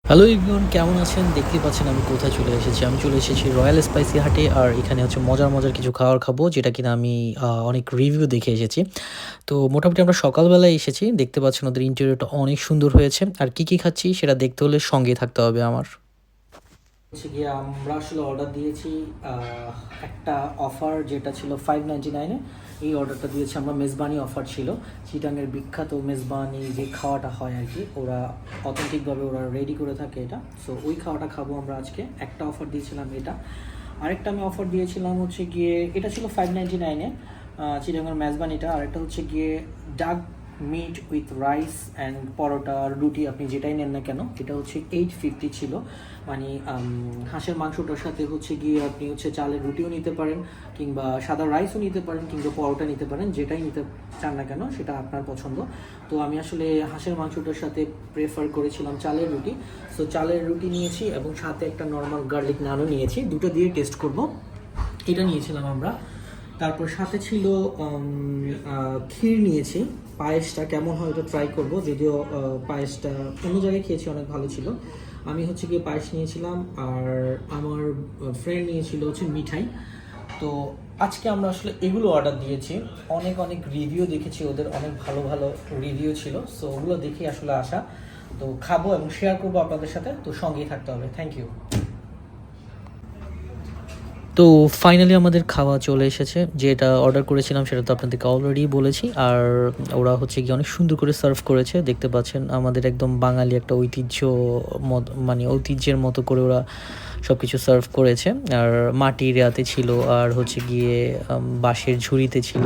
Hello everyone, কেমন আছেন? দেখতেই পাচ্ছেন আমি কোথায় চলে এসেছি। আমি চলে এসেছি রয়্যাল স্পাইসি হাটে। আর এখানে হচ্ছে মজার, মজার কিছু খাবার খাবো, যেটা কিনা আমি অনেক রিভিউ দেখে এসেছি। তো মোটামুটি আমরা সকালবেলায় এসেছি। দেখতে পাচ্ছেন ওদের ইন্টেরিয়রটা অনেক সুন্দর হয়েছে। আর কি খাচ্ছি সেটা দেখতে হলে সঙ্গেই থাকতে হবে আমার। হচ্ছে গিয়ে আমরা আসলে অর্ডার দিয়েছি একটা অফার যেটা ছিল 599-এ। এই অর্ডারটা দিয়েছি আমরা, মেজবানি অফার ছিল। চিটাঙের বিখ্যাত মেজবানি যে খাওয়াটা হয় আর কি, ওরা অথেন্টিকভাবে ওরা রেডি করে থাকে এটা। সো ওই খাওয়াটা খাবো আমরা আজকে। একটা অফার দিয়েছিলাম এটা। আরেকটা আমি অফার দিয়েছিলাম হচ্ছে গিয়ে, এটা ছিল 599-এ চিটাঙের মেজবানিটা। আরেকটা হচ্ছে গিয়ে ডাক মিট উইথ রাইস অ্যান্ড পরোটা রুটি, আপনি যেটাই নেন না কেন, এটা হচ্ছে 850 ছিল। মানে হাঁসের মাংসটার সাথে হচ্ছে গিয়ে আপনি হচ্ছে চালের রুটিও নিতে পারেন, কিংবা সাদা রাইসও নিতে পারেন, কিংবা পরোটা নিতে পারেন, যেটাই নিতে চান না কেন সেটা আপনার পছন্দ। তো আমি আসলে হাঁসের মাংসটার সাথে প্রেফার করেছিলাম চালের রুটি। সো চালের রুটি নিয়েছি এবং সাথে একটা নর্মাল গার্লিক নানও নিয়েছি, দুটো দিয়ে টেস্ট করব। এটা নিয়েছিলাম আমরা। তারপর সাথে ছিল ক্ষীর নিয়েছি। পায়েসটা কেমন হয় ওটা ট্রাই করব, যদিও পায়েসটা অন্য জায়গায় খেয়েছি, অনেক ভালো ছিল। আমি হচ্ছে গিয়ে পায়েস নিয়েছিলাম, আর আমার ফ্রেন্ড নিয়েছিল হচ্ছে মিঠাই। তো আজকে আমরা আসলে এগুলো অর্ডার দিয়েছি। অনেক অনেক রিভিউ দেখেছি, ওদের অনেক ভালো ভালো রিভিউ ছিল। সো ওগুলো দেখে আসলে আসা। তো খাবো এবং শেয়ার করবো আপনাদের সাথে, তো সঙ্গেই থাকতে হবে। Thank you. তো ফাইনালি আমাদের খাওয়া চলে এসেছে। যেটা অর্ডার করেছিলাম সেটা তো আপনাদেরকে অলরেডি বলেছি। আর ওরা হচ্ছে গিয়ে অনেক সুন্দর করে সার্ভ করেছে। দেখতে পাচ্ছেন আমাদের একদম বাঙালি একটা ঐতিহ্য মানে ঐতিহ্যের মতো করে ওরা সব কিছু সার্ভ করেছে। আর মাটির ইয়াতে ছিল, আর হচ্ছে গিয়ে বাঁশের ঝুড়িতে ছিল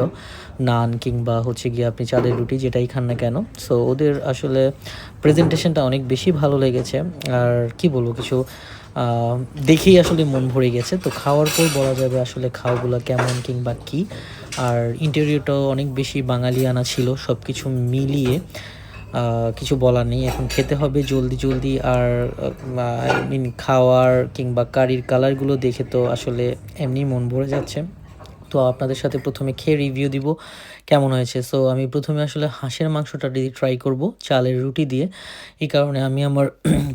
নান, কিংবা হচ্ছে গিয়ে আপনি চালের রুটি যেটাই খান না কেন। সো ওদের আসলে প্রেজেন্টেশনটা অনেক বেশি ভালো লেগেছে। আর কি বলবো, কিছু দেখেই আসলে মন ভরে গেছে। তো খাওয়ার পর বলা যাবে আসলে খাওয়াগুলো কেমন কিংবা কী। আর ইন্টেরিয়রটাও অনেক বেশি বাঙালিয়ানা ছিল। সব কিছু মিলিয়ে কিছু বলার নেই। এখন খেতে হবে জলদি জলদি। আর আই মিন খাওয়ার কিংবা কারির কালারগুলো দেখে তো আসলে এমনি মন ভরে যাচ্ছে। তো আপনাদের সাথে প্রথমে খেয়ে রিভিউ দিব কেমন হয়েছে। সো আমি প্রথমে আসলে হাঁসের মাংসটা দিয়ে ট্রাই করব চালের রুটি দিয়ে। এই কারণে আমি আমার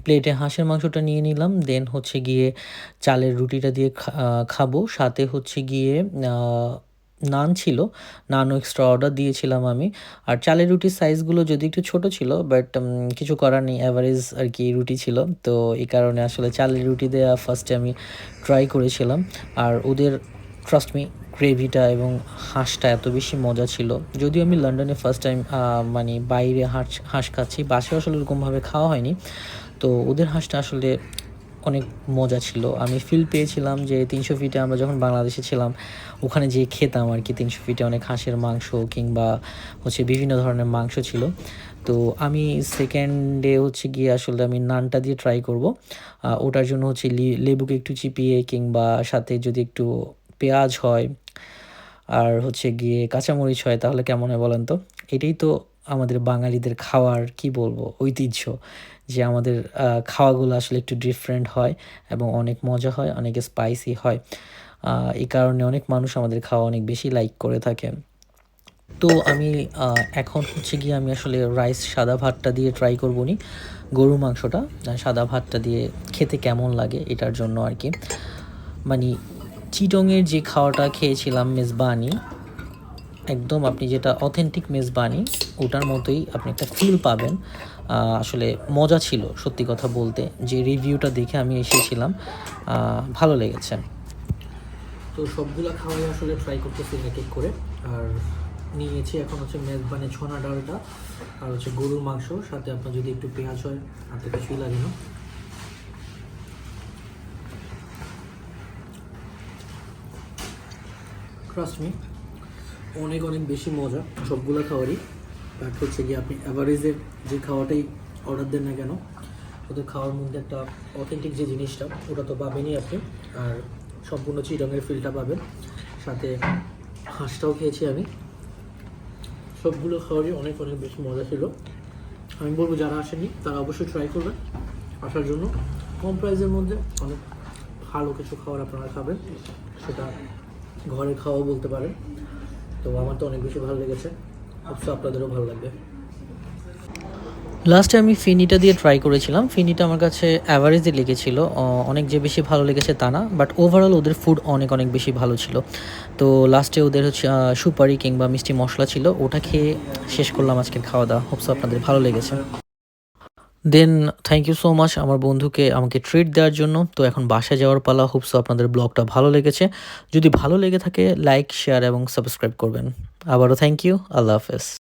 প্লেটে হাঁসের মাংসটা নিয়ে নিলাম। দেন হচ্ছে গিয়ে চালের রুটিটা দিয়ে খাবো। সাথে হচ্ছে গিয়ে নান ছিল, নানও এক্সট্রা অর্ডার দিয়েছিলাম আমি। আর চালের রুটির সাইজগুলো যদি একটু ছোট ছিল, বাট কিছু করার নেই, অ্যাভারেজ আর কি রুটি ছিল। তো এই কারণে আসলে চালের রুটি দেওয়া ফার্স্টে আমি ট্রাই করেছিলাম। আর ওদের ট্রাস্ট মি, গ্রেভিটা এবং হাঁসটা এত বেশি মজা ছিল। যদিও আমি লন্ডনে ফার্স্ট টাইম মানে বাইরে হাঁস খাচ্ছি, বাসায় আসলে ওরকমভাবে খাওয়া হয়নি। তো ওদের হাঁসটা আসলে অনেক মজা ছিল। আমি ফিল পেয়েছিলাম যে 300 ফিটে আমরা যখন বাংলাদেশে ছিলাম, ওখানে যেয়ে খেতাম আর কি। 300 ফিটে অনেক হাঁসের মাংস কিংবা হচ্ছে বিভিন্ন ধরনের মাংস ছিল। তো আমি সেকেন্ডে হচ্ছে গিয়ে আসলে আমি নানটা দিয়ে ট্রাই করব। ওটার জন্য হচ্ছে লেবুকে একটু চিপিয়ে, কিংবা সাথে যদি একটু পেঁয়াজ হয় আর হচ্ছে গিয়ে কাঁচামরিচ হয়, তাহলে কেমন হয় বলেন তো? এটাই তো আমাদের বাঙালিদের খাওয়ার কি বলবো ঐতিহ্য, যে আমাদের খাওয়াগুলো আসলে একটু ডিফারেন্ট হয় এবং অনেক মজা হয়, অনেক স্পাইসি হয়। এই কারণে অনেক মানুষ আমাদের খাওয়া অনেক বেশি লাইক করে থাকে। তো আমি এখন হচ্ছে গিয়ে আমি আসলে রাইস সাদা ভাতটা দিয়ে ট্রাই করবো নি গরুর মাংসটা সাদা ভাতটা দিয়ে খেতে কেমন লাগে, এটার জন্য আর কি। মানে চিটংয়ের যে খাওয়াটা খেয়েছিলাম মেজবানি, একদম আপনি যেটা অথেন্টিক মেজবানি ওটার মতোই আপনি একটা ফিল পাবেন। আসলে মজা ছিল সত্যি কথা বলতে। যে রিভিউটা দেখে আমি এসেছিলাম, ভালো লেগেছে। তো সবগুলো খাওয়াই আসলে ট্রাই করতেছি এক এক করে। আর নিয়েছি এখন হচ্ছে মেজবানি ছোনা ডালটা, আর হচ্ছে গরুর মাংস, সাথে আপনার যদি একটু পেঁয়াজ হয় আর তো কিছুই লাগে না। ট্রাস্ট মি, অনেক অনেক বেশি মজা সবগুলো খাওয়ারই। বাট হচ্ছে গিয়ে আপনি অ্যাভারেজের যে খাওয়াটাই অর্ডার দেন না কেন, ওদের খাওয়ার মধ্যে একটা অথেন্টিক যে জিনিসটা ওটা তো পাবেনই আপনি। আর সম্পূর্ণ চিটংয়ের ফিলটা পাবেন। সাথে হাঁসটাও খেয়েছি আমি। সবগুলো খাওয়ারই অনেক অনেক বেশি মজা ছিল। আমি বলবো যারা আসেনি তারা অবশ্যই ট্রাই করবেন আসার জন্য। কম প্রাইসের মধ্যে অনেক ভালো কিছু খাবার আপনারা খাবেন, সেটা ঘরের খাওয়াও বলতে পারেন। তো আমার তো অনেক বেশি ভালো লেগেছে, অবশ্যই আপনাদেরও ভালো লাগবে। লাস্টে আমি ফিনিটা দিয়ে ট্রাই করেছিলাম। ফিনিটা আমার কাছে এভারেজই লেগেছিল। অনেক যে বেশি ভালো লেগেছে তা না। বাট ওভারঅল ওদের ফুড অনেক, অনেক বেশি ভালো ছিল। তো লাস্টে ওদের হচ্ছে সুপারি কিংবা মিষ্টি মসলা ছিল। ওটা খেয়ে শেষ করলাম আজকের খাওয়া-দাওয়া। হোপ সো আপনাদের ভালো লেগেছে। দেন থ্যাংক ইউ সো মাচ আমার বন্ধুকে আমাকে ট্রিট দেওয়ার জন্য। তো এখন বাসায় যাওয়ার পালা। হোপ সো আপনাদের ব্লগটা ভালো লেগেছে। যদি ভালো লেগে থাকে লাইক, শেয়ার এবং সাবস্ক্রাইব করবেন। আবারও থ্যাংক ইউ। আল্লাহ হাফেজ।